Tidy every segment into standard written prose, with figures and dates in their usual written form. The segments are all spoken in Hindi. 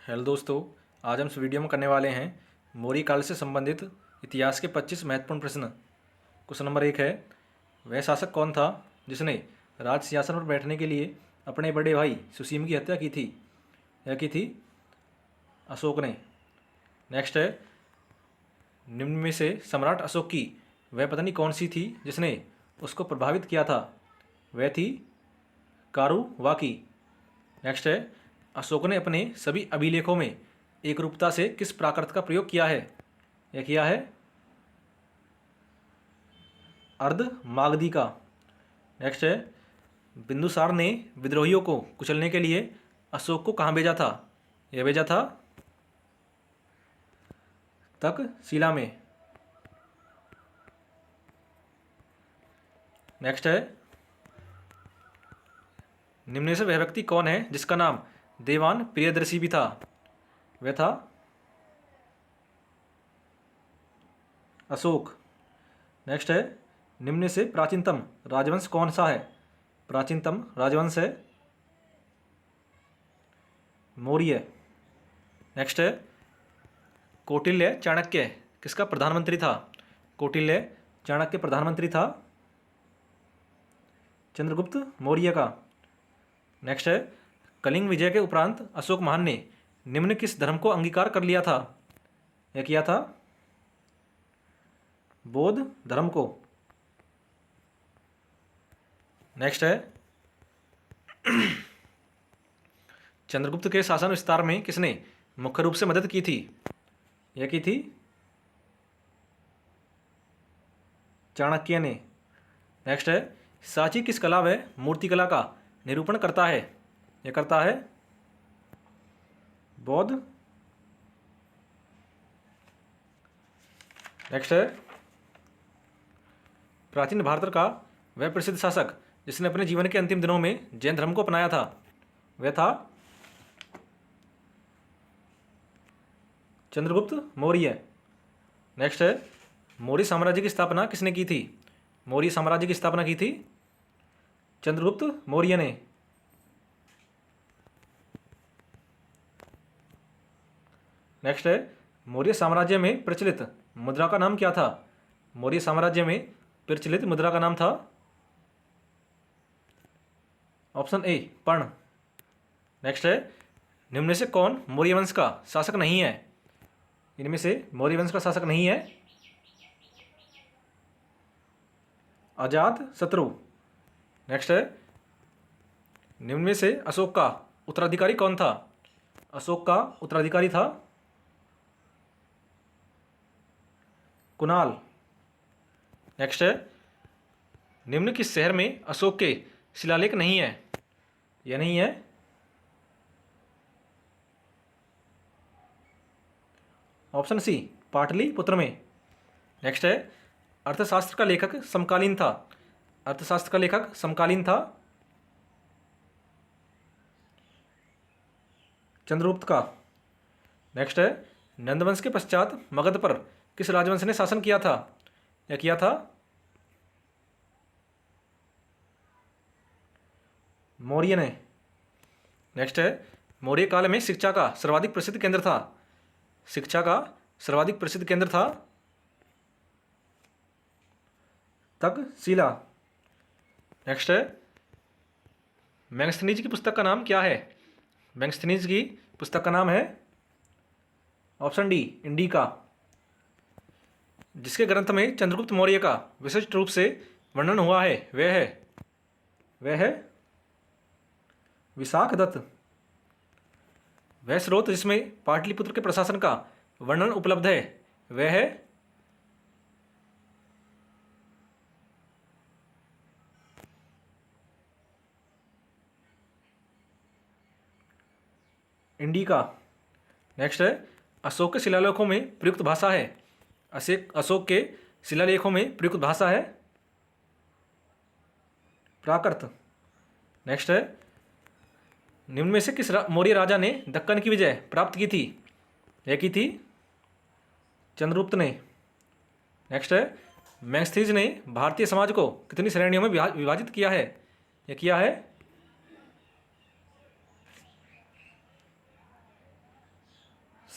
हेलो दोस्तों, आज हम इस वीडियो में करने वाले हैं मौर्य काल से संबंधित इतिहास के 25 महत्वपूर्ण प्रश्न। क्वेश्चन नंबर 1 है, वह शासक कौन था जिसने राज सिंहासन पर बैठने के लिए अपने बड़े भाई सुसीम की हत्या की थी? यह की थी अशोक ने। नेक्स्ट है, निम्न में से सम्राट अशोक की वह पत्नी कौन सी थी जिसने उसको प्रभावित किया था? वह थी कारुवाकी। नेक्स्ट है, अशोक ने अपने सभी अभिलेखों में एकरूपता से किस प्राकृत का प्रयोग किया है? यह किया है अर्ध मागधी का। नेक्स्ट है, बिंदुसार ने विद्रोहियों को कुचलने के लिए अशोक को कहाँ भेजा था? यह भेजा था तक्षशिला में। नेक्स्ट है, निम्न में से वह व्यक्ति कौन है जिसका नाम देवान प्रियदर्शी भी था? वह था अशोक। नेक्स्ट है, निम्न में से प्राचीनतम राजवंश कौन सा है? प्राचीनतम राजवंश है मौर्य। नेक्स्ट है, कौटिल्य चाणक्य किसका प्रधानमंत्री था? कौटिल्य चाणक्य प्रधानमंत्री था चंद्रगुप्त मौर्य का। नेक्स्ट है, कलिंग विजय के उपरांत अशोक महान ने निम्न किस धर्म को अंगीकार कर लिया था? यह किया था बौद्ध धर्म को। नेक्स्ट है, चंद्रगुप्त के शासन विस्तार में किसने मुख्य रूप से मदद की थी? यह की थी चाणक्य ने। नेक्स्ट है, सांची किस कला व मूर्तिकला का निरूपण करता है? यह करता है बौद्ध। नेक्स्ट है, प्राचीन भारत का वह प्रसिद्ध शासक जिसने अपने जीवन के अंतिम दिनों में जैन धर्म को अपनाया था? वह था चंद्रगुप्त मौर्य। नेक्स्ट है, मौर्य साम्राज्य की स्थापना किसने की थी? मौर्य साम्राज्य की स्थापना की थी चंद्रगुप्त मौर्य ने। नेक्स्ट है, मौर्य साम्राज्य में प्रचलित मुद्रा का नाम क्या था? मौर्य साम्राज्य में प्रचलित मुद्रा का नाम था ऑप्शन ए पर्ण। नेक्स्ट है, निम्न में से कौन मौर्य वंश का शासक नहीं है? इनमें से मौर्य वंश का शासक नहीं है अजात शत्रु। नेक्स्ट है, निम्न में से अशोक का उत्तराधिकारी कौन था? अशोक का उत्तराधिकारी था कुणाल। नेक्स्ट है, निम्न किस शहर में अशोक के शिलालेख नहीं है? यह नहीं है ऑप्शन सी पाटलिपुत्र में। नेक्स्ट है, अर्थशास्त्र का लेखक समकालीन था। अर्थशास्त्र का लेखक समकालीन था चंद्रगुप्त का। नेक्स्ट है, नंदवंश के पश्चात मगध पर किस राजवंश ने शासन किया था? यह किया था मौर्य ने। नेक्स्ट है, मौर्य काल में शिक्षा का सर्वाधिक प्रसिद्ध केंद्र था। शिक्षा का सर्वाधिक प्रसिद्ध केंद्र था तक्षशिला। नेक्स्ट है, मैगस्थनीज की पुस्तक का नाम क्या है? मैगस्थनीज की पुस्तक का नाम है ऑप्शन डी इंडिका। जिसके ग्रंथ में चंद्रगुप्त मौर्य का विशिष्ट रूप से वर्णन हुआ है वह है विशाखदत्त। वह स्रोत जिसमें पाटलिपुत्र के प्रशासन का वर्णन उपलब्ध है वह है इंडिका। नेक्स्ट है, अशोक के शिलालेखों में प्रयुक्त भाषा है। अशोक के शिलालेखों में प्रयुक्त भाषा है प्राकृत। नेक्स्ट है, निम्न में से किस मौर्य राजा ने दक्कन की विजय प्राप्त की थी? यह की थी चंद्रगुप्त ने। नेक्स्ट है, मैगस्थनीज ने भारतीय समाज को कितनी श्रेणियों में विभाजित किया है? यह किया है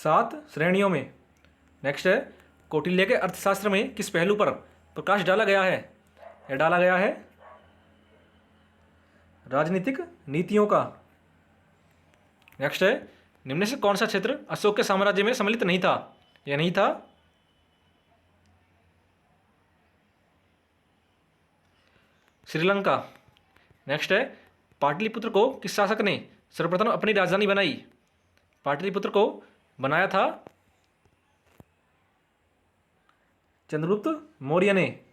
7 श्रेणियों में। नेक्स्ट है, कौटिल्य के अर्थशास्त्र में किस पहलू पर प्रकाश डाला गया है? यह डाला गया है राजनीतिक नीतियों का। नेक्स्ट है, निम्न से कौन सा क्षेत्र अशोक के साम्राज्य में सम्मिलित नहीं था? यह नहीं था श्रीलंका। नेक्स्ट है, पाटलिपुत्र को किस शासक ने सर्वप्रथम अपनी राजधानी बनाई? पाटलिपुत्र को बनाया था चंद्रगुप्त मौर्य ने।